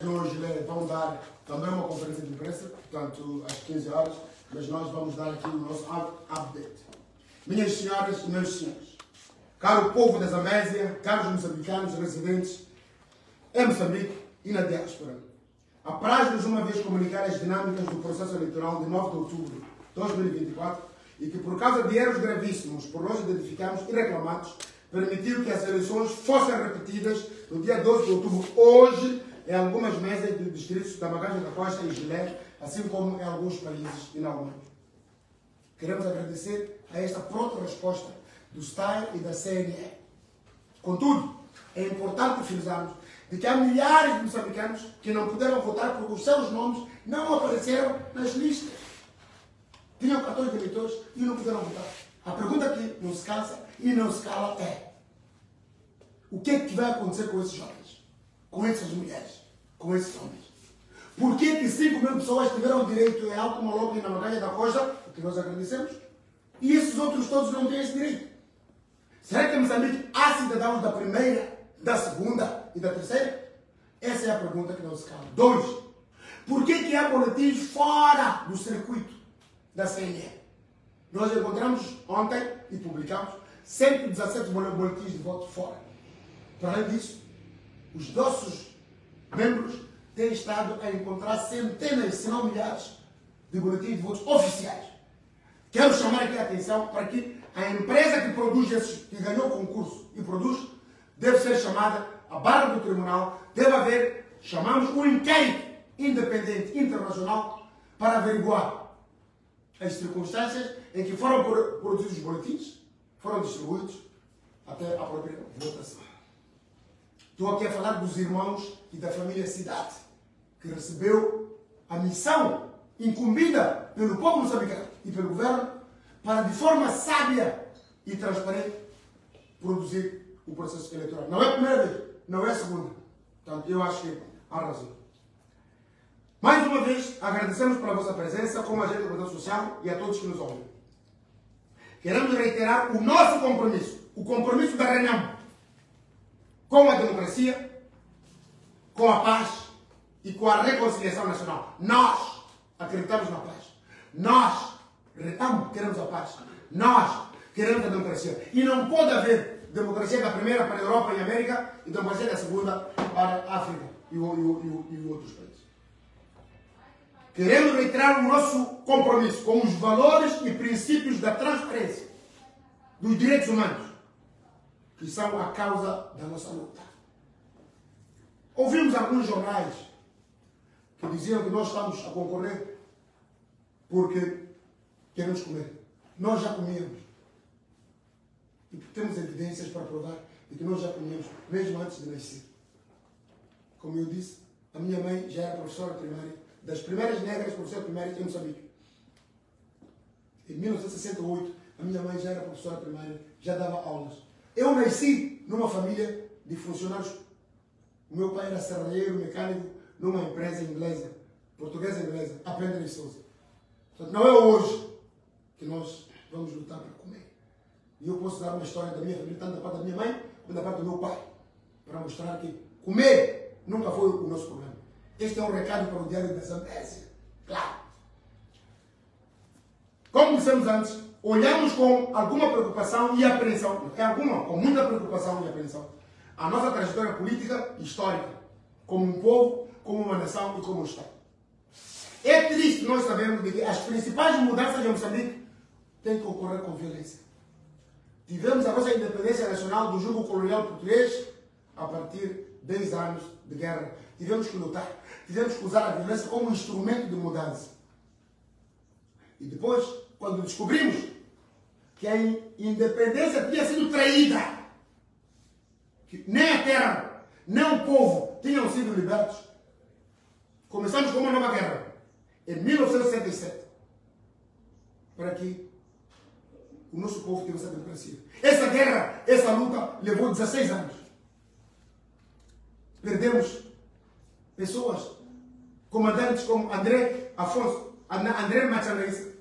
Hoje vão dar também uma conferência de imprensa, portanto, às 15 horas, mas nós vamos dar aqui o nosso update. Minhas senhoras e meus senhores, caro povo da Zambésia, caros moçambicanos residentes em Moçambique e na diáspora, apraz-nos uma vez comunicar as dinâmicas do processo eleitoral de 9 de outubro de 2024 e que, por causa de erros gravíssimos por nós identificados e reclamados, permitiu que as eleições fossem repetidas no dia 12 de outubro, hoje, em algumas mesas de distritos da Bagagem da Costa e Gilé, assim como em alguns países e na Alemanha. Queremos agradecer a esta pronta resposta do STAI e da CNE. Contudo, é importante frisarmos de que há milhares de moçambicanos que não puderam votar porque os seus nomes não apareceram nas listas. Tinham 14 eleitores e não puderam votar. A pergunta que não se cansa e não se cala é: o que é que vai acontecer com esses jovens? Com essas mulheres? Com esses homens? Por que que 5.000 pessoas tiveram direito em Alto Maloca e na Bagagem da Costa, o que nós agradecemos, e esses outros todos não têm esse direito? Será que em Moçambique há cidadãos da primeira, da segunda e da terceira? Essa é a pergunta que não se cala. 2. Por que que há boletins fora do circuito da CNE? Nós encontramos ontem e publicamos 117 boletins de voto fora. Para além disso, os nossos membros têm estado a encontrar centenas, se não milhares, de boletins de votos oficiais. Quero chamar aqui a atenção para que a empresa que produz esses, que ganhou o concurso e produz, deve ser chamada à barra do tribunal, deve haver, chamamos um inquérito independente internacional para averiguar as circunstâncias em que foram produzidos os boletins, foram distribuídos até a própria votação. Estou aqui a falar dos irmãos e da família Cidade, que recebeu a missão incumbida pelo povo moçambicano e pelo governo para, de forma sábia e transparente, produzir o processo eleitoral. Não é a primeira vez, não é a segunda. Portanto, eu acho que há razão. Mais uma vez, agradecemos pela vossa presença como agente de comunicação social e a todos que nos ouvem. Queremos reiterar o nosso compromisso, o compromisso da Renamo, com a democracia, com a paz e com a reconciliação nacional. Nós acreditamos na paz. Nós queremos a paz. Nós queremos a democracia. E não pode haver democracia da primeira para a Europa e a América e democracia da segunda para a África e outros países. Queremos reiterar o nosso compromisso com os valores e princípios da transparência, dos direitos humanos, que são a causa da nossa luta. Ouvimos alguns jornais que diziam que nós estamos a concorrer porque queremos comer. Nós já comíamos. E temos evidências para provar de que nós já comíamos, mesmo antes de nascer. Como eu disse, a minha mãe já era professora primária, das primeiras negras professoras primárias em Moçambique. Em 1968, a minha mãe já era professora primária, já dava aulas. Eu nasci numa família de funcionários. O meu pai era serralheiro, mecânico, numa empresa inglesa, portuguesa inglesa, a Pender e Souza. Portanto, não é hoje que nós vamos lutar para comer. E eu posso dar uma história da minha família, tanto da parte da minha mãe, como da parte do meu pai, para mostrar que comer nunca foi o nosso problema. Este é um recado para o Diário da Zambésia. Claro. Como dissemos antes, olhamos com alguma preocupação e apreensão, com muita preocupação e apreensão, a nossa trajetória política e histórica, como um povo, como uma nação e como um Estado. É triste nós sabermos de que as principais mudanças em Moçambique têm que ocorrer com violência. Tivemos a nossa independência nacional do jugo colonial português a partir de 10 anos de guerra. Tivemos que lutar, tivemos que usar a violência como instrumento de mudança. E depois, quando descobrimos que a independência tinha sido traída, que nem a terra, nem o povo tinham sido libertos, começamos com uma nova guerra, em 1967, para que o nosso povo tivesse a democracia. Essa guerra, essa luta, levou 16 anos. Perdemos pessoas, comandantes como André Machanense,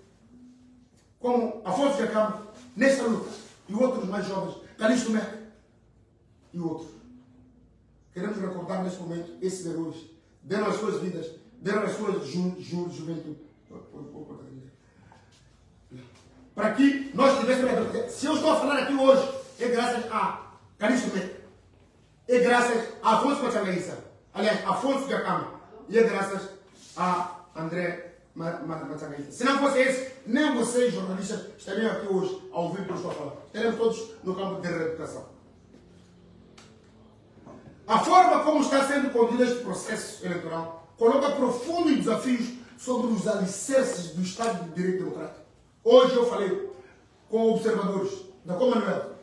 como Afonso Jacamo, nesta luta, e outros mais jovens, Calixto Meca e outros. Queremos recordar neste momento esses heróis deram as suas vidas, deram as suas juventude. Para que nós tivéssemos... Se eu estou a falar aqui hoje, é graças a Calixto Neto, é graças a Afonso Machangaíça, aliás, Afonso Jacama, e é graças a André Machangaíça. Se não fosse esse, nem vocês, jornalistas, estariam aqui hoje a ouvir o que eu estou a falar. Estaremos todos no campo de reeducação. A forma como está sendo conduzido este processo eleitoral coloca profundos desafios sobre os alicerces do Estado de Direito Democrático. Hoje eu falei com observadores da Commonwealth,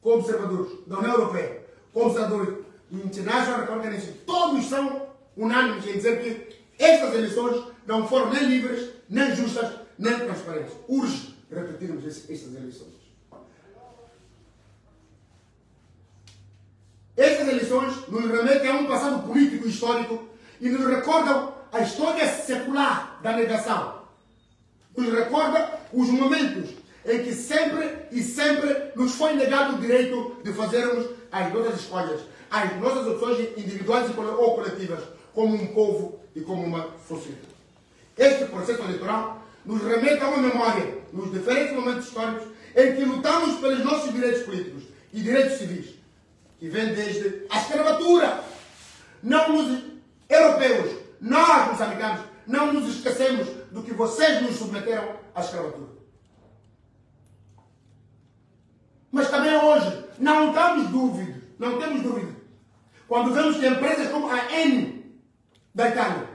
com observadores da União Europeia, com observadores do International Organization. Todos são unânimes em dizer que estas eleições não foram nem livres, nem justas, nem transparentes. Urge repetirmos estas eleições. Estas eleições nos remetem a um passado político e histórico e nos recordam a história secular da negação. Nos recorda os momentos em que sempre nos foi negado o direito de fazermos as nossas escolhas, as nossas opções individuais ou coletivas, como um povo e como uma sociedade. Este processo eleitoral nos remete a uma memória, nos diferentes momentos históricos, em que lutamos pelos nossos direitos políticos e direitos civis, que vem desde a escravatura. Não nos europeus, nós, moçambicanos, não nos esquecemos do que vocês nos submeteram à escravatura. Mas também hoje, não temos dúvida, quando vemos que empresas como a Eni da Itália,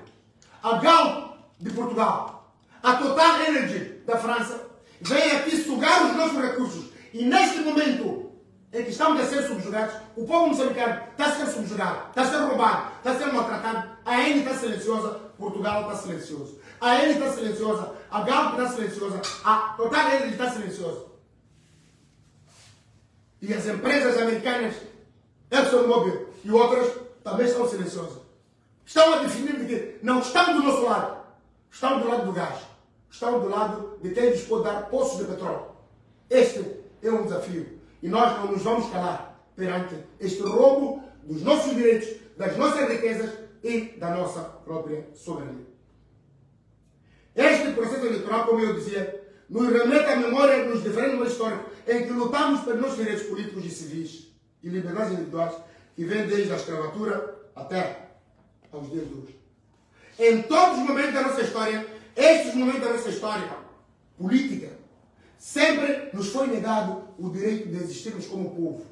a Galp de Portugal, a Total Energy da França, vêm aqui sugar os nossos recursos. E neste momento em que estamos a ser subjugados, o povo moçambicano está a ser subjugado, está a ser roubado, está a ser maltratado. A Eni está silenciosa, Portugal está silencioso. A Eni está silenciosa, a Galp está silenciosa, a Total Energy está silenciosa. E as empresas americanas, ExxonMobil e outras, também estão silenciosas. Estão a definir de que não estão do nosso lado, estão do lado do gás, estão do lado de quem lhes pode dar poços de petróleo. Este é um desafio. E nós não nos vamos calar perante este roubo dos nossos direitos, das nossas riquezas e da nossa própria soberania. Este processo eleitoral, como eu dizia, nos remete à memória dos diferentes momentos históricos em que lutamos pelos nossos direitos políticos e civis e liberdades individuais, que vêm desde a escravatura até aos dias de hoje. Em todos os momentos da nossa história, estes momentos da nossa história política, sempre nos foi negado o direito de existirmos como povo.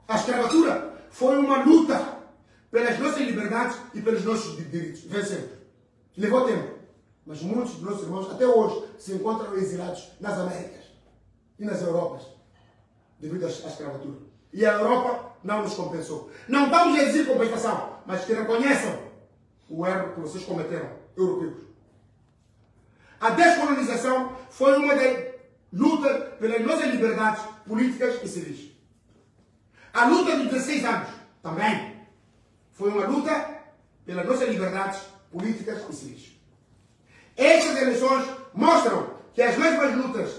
A escravatura foi uma luta pelas nossas liberdades e pelos nossos direitos. Vencemos. Levou tempo. Mas muitos dos nossos irmãos, até hoje, se encontram exilados nas Américas e nas Europas, devido à escravatura. E a Europa não nos compensou. Não estamos a exigir compensação, mas que reconheçam o erro que vocês cometeram, europeus. A descolonização foi uma das lutas pelas nossas liberdades políticas e civis. A luta dos 16 anos também foi uma luta pelas nossas liberdades políticas e civis. Estas eleições mostram que as mesmas lutas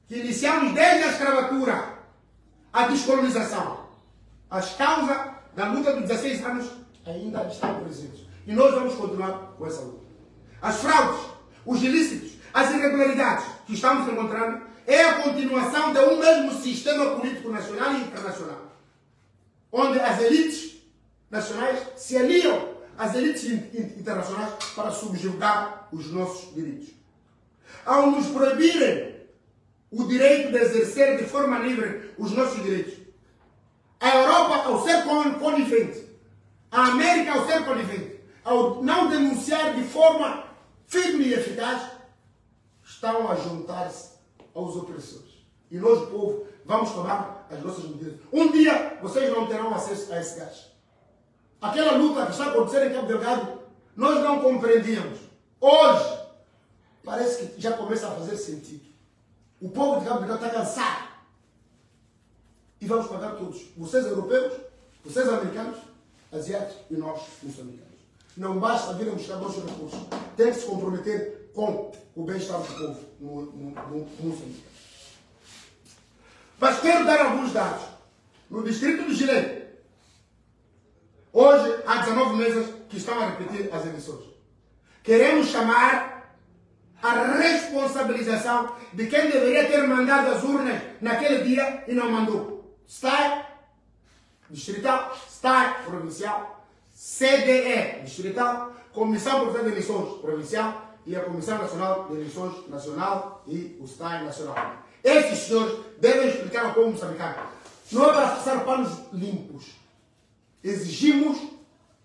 que iniciamos desde a escravatura, a descolonização, as causas da luta dos 16 anos ainda estão presentes. E nós vamos continuar com essa luta. As fraudes, os ilícitos, as irregularidades que estamos encontrando é a continuação de um mesmo sistema político nacional e internacional, onde as elites nacionais se aliam às elites internacionais para subjugar os nossos direitos. Ao nos proibirem o direito de exercer de forma livre os nossos direitos, a Europa, ao ser conivente, a América, ao ser conivente, ao não denunciar de forma firme e eficaz, estão a juntar-se aos opressores. E nós, o povo, vamos tomar as nossas medidas. Um dia, vocês não terão acesso a esse gás. Aquela luta que está acontecendo em Cabo Delgado, nós não compreendíamos. Hoje, parece que já começa a fazer sentido. O povo de Cabo Delgado está cansado. E vamos pagar todos. Vocês europeus, vocês americanos, asiáticos e nós, moçambicanos. Não basta virem buscar nossos recursos. Tem que se comprometer com o bem-estar do povo moçambicano. Mas quero dar alguns dados. No distrito do Giré, hoje, há 19 meses, que estão a repetir as eleições. Queremos chamar a responsabilização de quem deveria ter mandado as urnas naquele dia e não mandou. STAI, distrital, STAI, provincial, CDE, distrital, Comissão Provincial de Eleições, provincial, e a Comissão Nacional de Eleições Nacional e o STAI Nacional. Esses senhores devem explicar ao povo moçambicano. Não é para passar panos limpos. Exigimos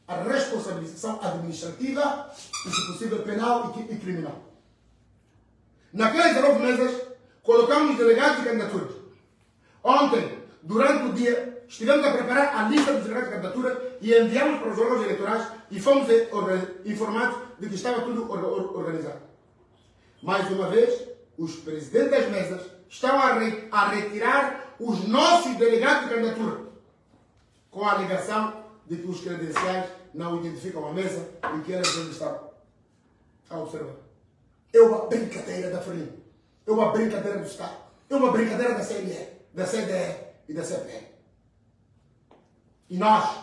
a responsabilização administrativa e, se possível, penal e criminal. Naquelas 19 mesas, colocamos delegados de candidaturas. Ontem, durante o dia, estivemos a preparar a lista dos delegados de candidatura e enviamos para os órgãos eleitorais e fomos informados de que estava tudo organizado. Mais uma vez, os presidentes das mesas estão a retirar os nossos delegados de candidatura, com a alegação de que os credenciais não identificam a mesa e que eles devem estar a observar. É uma brincadeira da FRELIM, é uma brincadeira do Estado, é uma brincadeira da CNE, da CDE e da CPE. E nós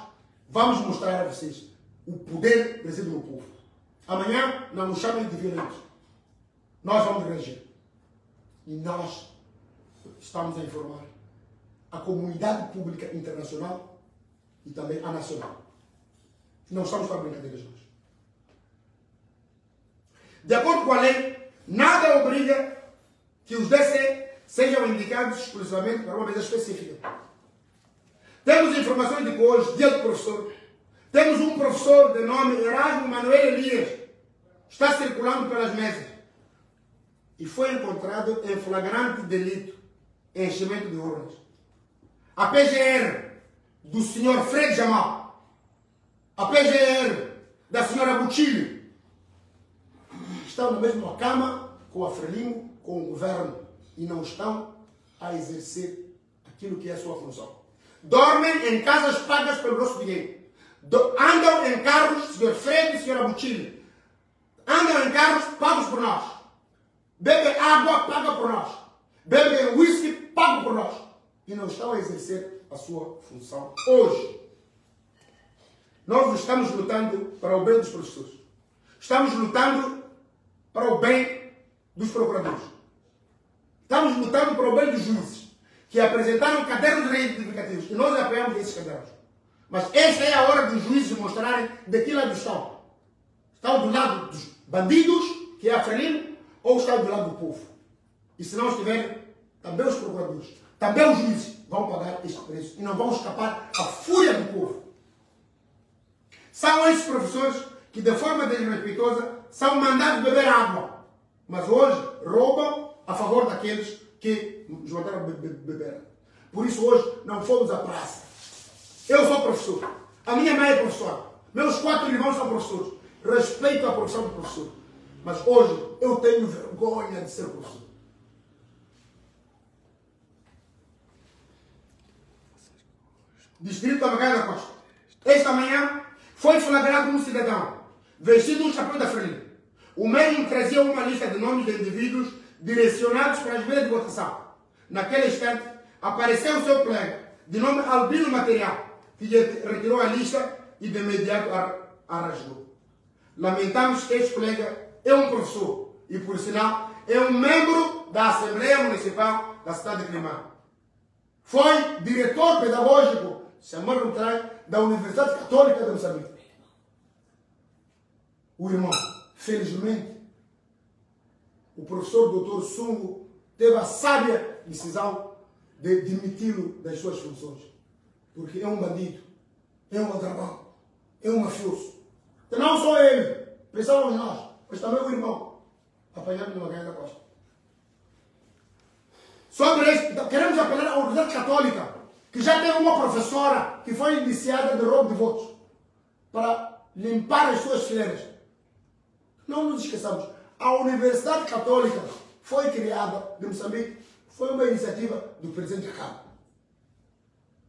vamos mostrar a vocês o poder que reside no povo. Amanhã não nos chamem de violentos. Nós vamos reagir. E nós estamos a informar a comunidade pública internacional e também a nacional. Não estamos para brincadeiras hoje. De acordo com a lei, nada obriga que os DC sejam indicados exclusivamente para uma mesa específica. Temos informações de que hoje, dia do professor, temos um professor de nome Erasmo Manuel Elias, está circulando pelas mesas e foi encontrado em flagrante delito, enchimento de urnas. A PGR do senhor Fred Jamal, a PGR da senhora Buchilho, estão na mesma cama com a Frelimo, com o governo, e não estão a exercer aquilo que é a sua função. Dormem em casas pagas pelo nosso dinheiro. Andam em carros, senhor Fred e senhora Buchilho. Andam em carros pagos por nós. Bebem água paga por nós. Bebem whisky pago por nós. E não estão a exercer a sua função hoje. Nós estamos lutando para o bem dos professores. Estamos lutando para o bem dos procuradores. Estamos lutando para o bem dos juízes, que apresentaram cadernos reivindicativos. E nós apoiamos esses cadernos. Mas esta é a hora dos juízes mostrarem de que lado estão. Estão do lado dos bandidos, que é a Frelimo, ou estão do lado do povo. E se não estiverem, também os procuradores, também os juízes vão pagar este preço. E não vão escapar à fúria do povo. São esses professores que, de forma desrespeitosa, são mandados beber água. Mas hoje roubam a favor daqueles que nos mandaram beber. Por isso hoje não fomos à praça. Eu sou professor. A minha mãe é professora. Meus 4 irmãos são professores. Respeito a profissão de professor. Mas hoje eu tenho vergonha de ser professor. Distrito da Baía da Costa. Esta manhã foi flagrado um cidadão vestido um chapéu da Frelimo. O mesmo trazia uma lista de nomes de indivíduos direcionados para as mesas de votação. Naquele instante, apareceu o seu colega, de nome Albino Material, que retirou a lista e de imediato a rasgou. Lamentamos que este colega é um professor e, por sinal, é um membro da Assembleia Municipal da cidade de Climã. Foi diretor pedagógico, se a memória não trai, da Universidade Católica de Moçambique. O irmão, felizmente, o professor Dr. Sungo teve a sábia decisão de demiti-lo das suas funções. Porque é um bandido, é um ladrão, é um mafioso. E não só ele, pensamos nós, mas também o irmão, apanhado no Baía da Costa. Sobre isso, queremos apelar à Universidade Católica, que já teve uma professora que foi indiciada de roubo de votos, para limpar as suas fileiras. Não nos esqueçamos, a Universidade Católica foi criada de Moçambique, foi uma iniciativa do presidente Acabo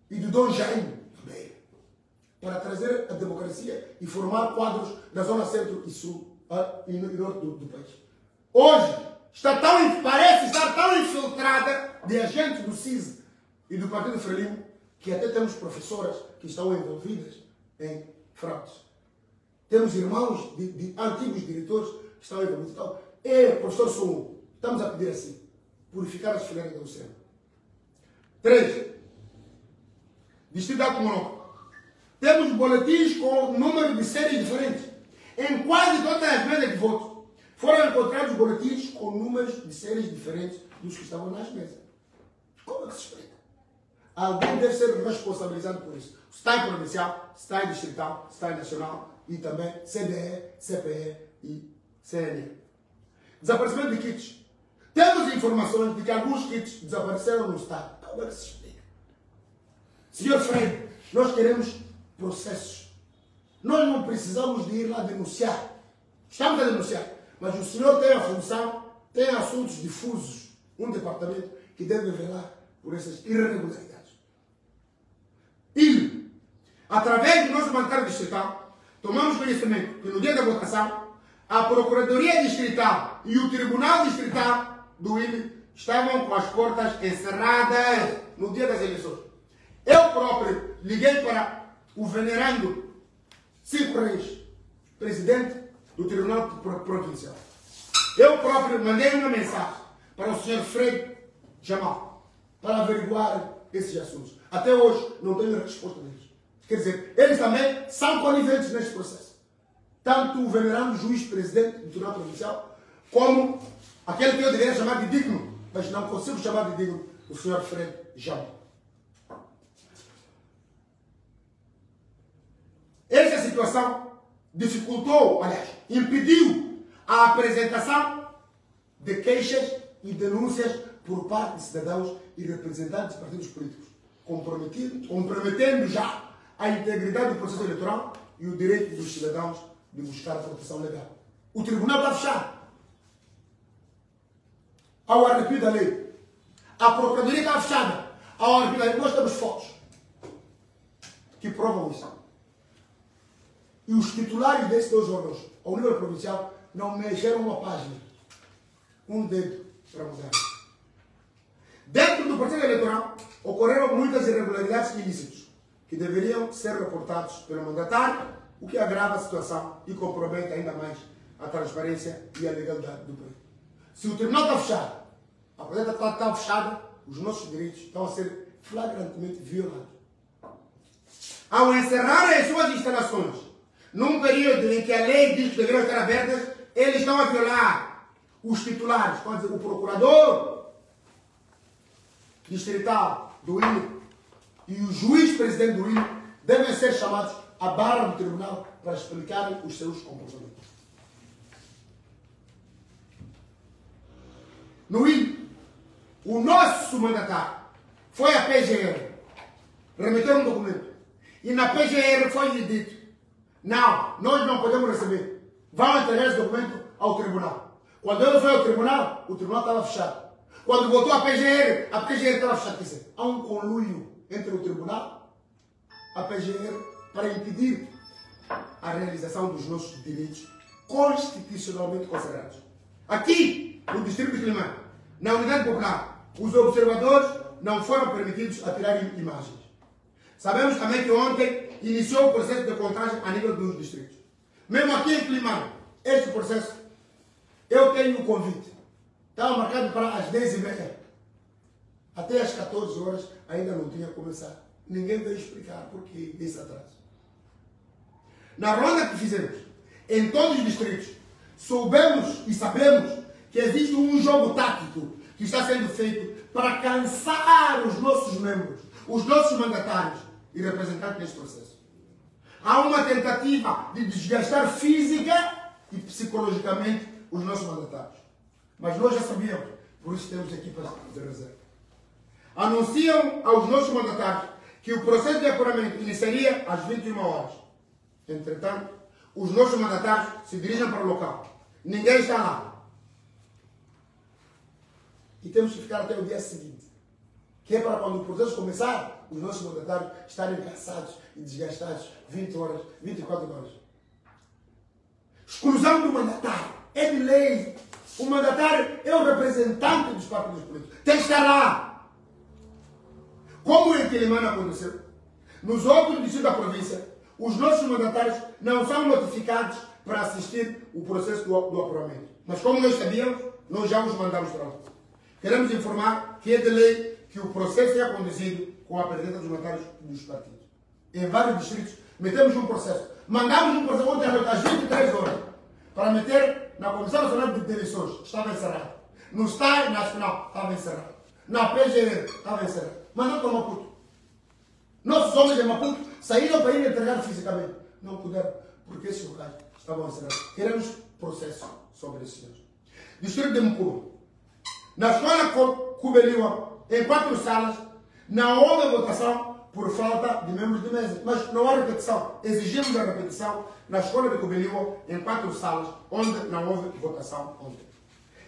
e do Dom Jaime também, para trazer a democracia e formar quadros da zona centro e sul e norte do país. Hoje, parece estar tão infiltrada de agentes do CIS e do Partido Frelimo, que até temos professoras que estão envolvidas em fraudes. Temos irmãos de antigos diretores que estão aí para mim. Então, professor Sumo, estamos a pedir assim, purificar as fileiras do céu. 3. Distrito de Alto Monoco. Temos boletins com número de séries diferentes. Em quase todas as mesas de voto, foram encontrados boletins com números de séries diferentes dos que estavam nas mesas. Como é que se explica? Alguém deve ser responsabilizado por isso. Se está em provincial, se está em distrital, se está em nacional e também CDE, CPE e CNE. Desaparecimento de kits. Temos informações de que alguns kits desapareceram no Estado. Como é que se explica? Senhor Freire, nós queremos processos. Nós não precisamos de ir lá denunciar. Estamos a denunciar. Mas o senhor tem a função, tem assuntos difusos, um departamento que deve velar por essas irregularidades. E, através do nosso bancário distrital, tomamos conhecimento que no dia da votação, a Procuradoria Distrital e o Tribunal Distrital do ILE estavam com as portas encerradas no dia das eleições. Eu próprio liguei para o venerando Cinco Reis, presidente do Tribunal Provincial. Eu próprio mandei uma mensagem para o senhor Freire Jamal para averiguar esses assuntos. Até hoje não tenho a resposta deles. Quer dizer, eles também são coniventes neste processo. Tanto o venerando juiz-presidente do Tribunal Provincial, como aquele que eu deveria chamar de digno, mas não consigo chamar de digno, o senhor Freire Jamal. Esta situação dificultou, aliás, impediu a apresentação de queixas e denúncias por parte de cidadãos e representantes de partidos políticos, comprometendo já a integridade do processo eleitoral e o direito dos cidadãos de buscar proteção legal. O tribunal está fechado. Ao arrepio da lei. A procuradoria está fechada. Ao arrepio da lei. Nós temos fotos que provam isso. E os titulares desses dois órgãos, ao nível provincial, não mexeram uma página. Um dedo para mudar. Dentro do processo eleitoral, ocorreram muitas irregularidades e ilícitos, que deveriam ser reportados pelo mandatário, o que agrava a situação e compromete ainda mais a transparência e a legalidade do país. Se o tribunal está fechado, a presidenta está fechada, os nossos direitos estão a ser flagrantemente violados. Ao encerrar as suas instalações, num período em que a lei diz que deveriam estar abertas, eles estão a violar os titulares, pode dizer, o procurador distrital do INE e o juiz-presidente do INE devem ser chamados à barra do tribunal para explicarem os seus comportamentos. No INE, o nosso mandatário foi à PGR, remeteu um documento, e na PGR foi-lhe dito: não, nós não podemos receber. Vão entregar esse documento ao tribunal. Quando ele foi ao tribunal, o tribunal estava fechado. Quando voltou à PGR, a PGR estava fechada. Quer dizer, há um conluio entre o tribunal e a PGR para impedir a realização dos nossos direitos constitucionalmente consagrados. Aqui, no Distrito de Climane, na Unidade Popular, os observadores não foram permitidos a tirar imagens. Sabemos também que ontem iniciou o processo de contagem a nível dos distritos. Mesmo aqui em Climane, este processo, eu tenho um convite. Estava marcado para as 10h30. Até às 14 horas ainda não tinha começado. Ninguém veio explicar por que esse atraso. Na ronda que fizemos, em todos os distritos, soubemos e sabemos que existe um jogo tático que está sendo feito para cansar os nossos membros, os nossos mandatários e representantes deste processo. Há uma tentativa de desgastar física e psicologicamente os nossos mandatários. Mas nós já sabíamos, por isso temos equipas de reserva. Anunciam aos nossos mandatários que o processo de apuramento iniciaria às 21 horas. Entretanto, os nossos mandatários se dirigem para o local. Ninguém está lá. E temos que ficar até o dia seguinte. Que é para quando o processo começar, os nossos mandatários estarem cansados e desgastados 20 horas, 24 horas. Exclusão do mandatário. É de lei. O mandatário é o representante dos partidos políticos. Tem que estar lá. Como em Climane aconteceu, nos outros distritos da província, os nossos mandatários não são notificados para assistir o processo do apuramento. Mas como nós sabíamos, nós já os mandamos para lá. Queremos informar que é de lei que o processo é conduzido com a presença dos mandatários dos partidos. Em vários distritos, metemos um processo. Mandamos um processo ontem à noite, às 23 horas, para meter na Comissão Nacional de Eleições, estava encerrado. No Estado Nacional, estava encerrado. Na PGR, estava encerrado. Mandamos para Maputo. Nossos homens de Maputo saíram para ir entregar fisicamente. Não puderam, porque esses locais estavam encerrados. Queremos processo sobre esses senhores. Distrito de Mucuba. Na escola Cubeliwa, em 4 salas, não houve votação por falta de membros de mesa. Mas não há repetição. Exigimos a repetição na escola de Cubeliwa, em 4 salas, onde não houve votação ontem.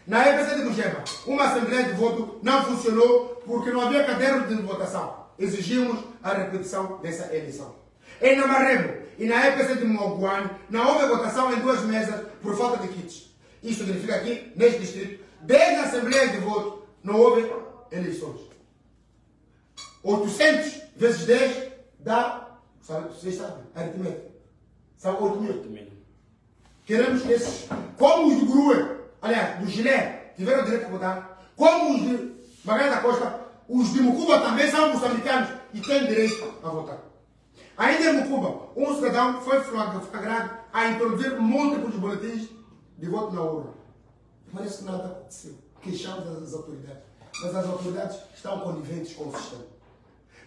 Na EPC de Mugeba, uma assembleia de voto não funcionou porque não havia caderno de votação. Exigimos a repetição dessa eleição. Em Namarrebo e na EPC de Moguane, não houve votação em 2 mesas por falta de kits. Isso significa que, neste distrito, 10 assembleias de voto, não houve eleições. 800 vezes 10 dá, vocês sabem, aritmética. São 8 mil. Queremos que esses, como os do Grue, aliás, do Gilé, tiveram direito a votar, como os de Bagé da Costa, os de Mucuba também são moçambicanos e têm direito a votar. Ainda em Mucuba, um cidadão foi flagrado a introduzir múltiplos boletins de voto na urna. Parece que nada aconteceu. Queixamos as autoridades. Mas as autoridades estão coniventes com o sistema.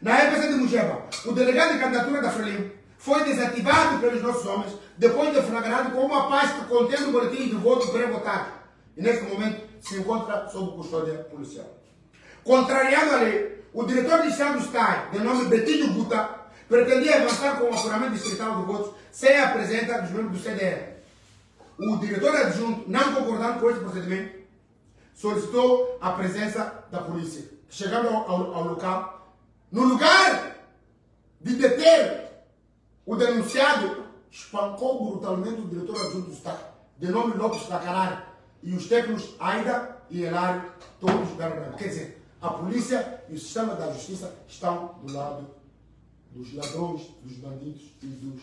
Na EPC de Mugeba, o delegado de candidatura da Frelimo foi desativado pelos nossos homens depois de flagrado com uma pasta contendo boletins de voto pré-votado. E neste momento se encontra sob custódia policial. Contrariando a lei, o diretor de Estado do STAI, de nome Betinho Guta, pretendia avançar com o apuramento distrital de votos sem a presença dos membros do CDR. O diretor adjunto, não concordando com este procedimento, solicitou a presença da polícia. Chegando ao local, no lugar de deter o denunciado, espancou brutalmente o diretor adjunto do Estado, de nome Lopes Tacarari, e os técnicos Aida e Hilário, todos deram branco. Quer dizer, a polícia e o sistema da justiça estão do lado dos ladrões, dos bandidos e dos...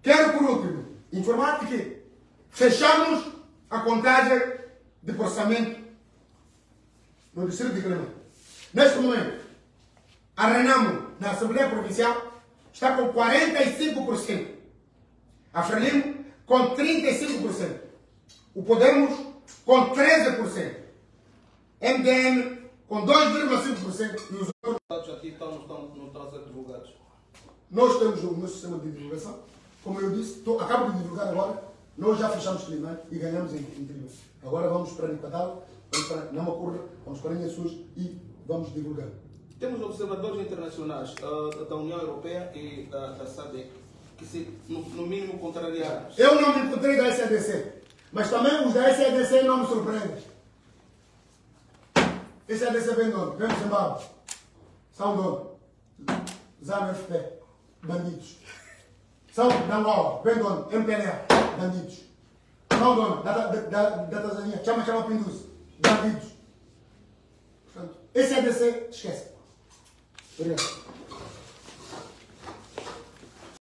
Quero, por último, informar-te que fechamos a contagem de processamento no distrito de Crema. Neste momento, a Renamo, na Assembleia Provincial, está com 45%. A Frelimo, com 35%. O Podemos, com 13%. MDM, com 2,5%. E os outros aqui não estão a ser divulgados. Nós temos o nosso sistema de divulgação. Como eu disse, acabo de divulgar agora. Nós já fechamos Climã e ganhamos em Climã. Agora vamos para Nipadal, vamos para Namacurra, vamos para Inhaçus e vamos divulgar. Temos observadores internacionais da União Europeia e da SADC que se, no mínimo, contrariaram. Eu não me encontrei da SADC, mas também os da SADC não me surpreendem. SADC vem de onde? Vem do Zimbábue. São de onde? ZANU-FP, bandidos. São da Angola, vem de onde? MPLA, bandidos. São de onde? Da Tanzânia, chama Pinduzi, bandidos. Portanto, SADC, esquece. Obrigado.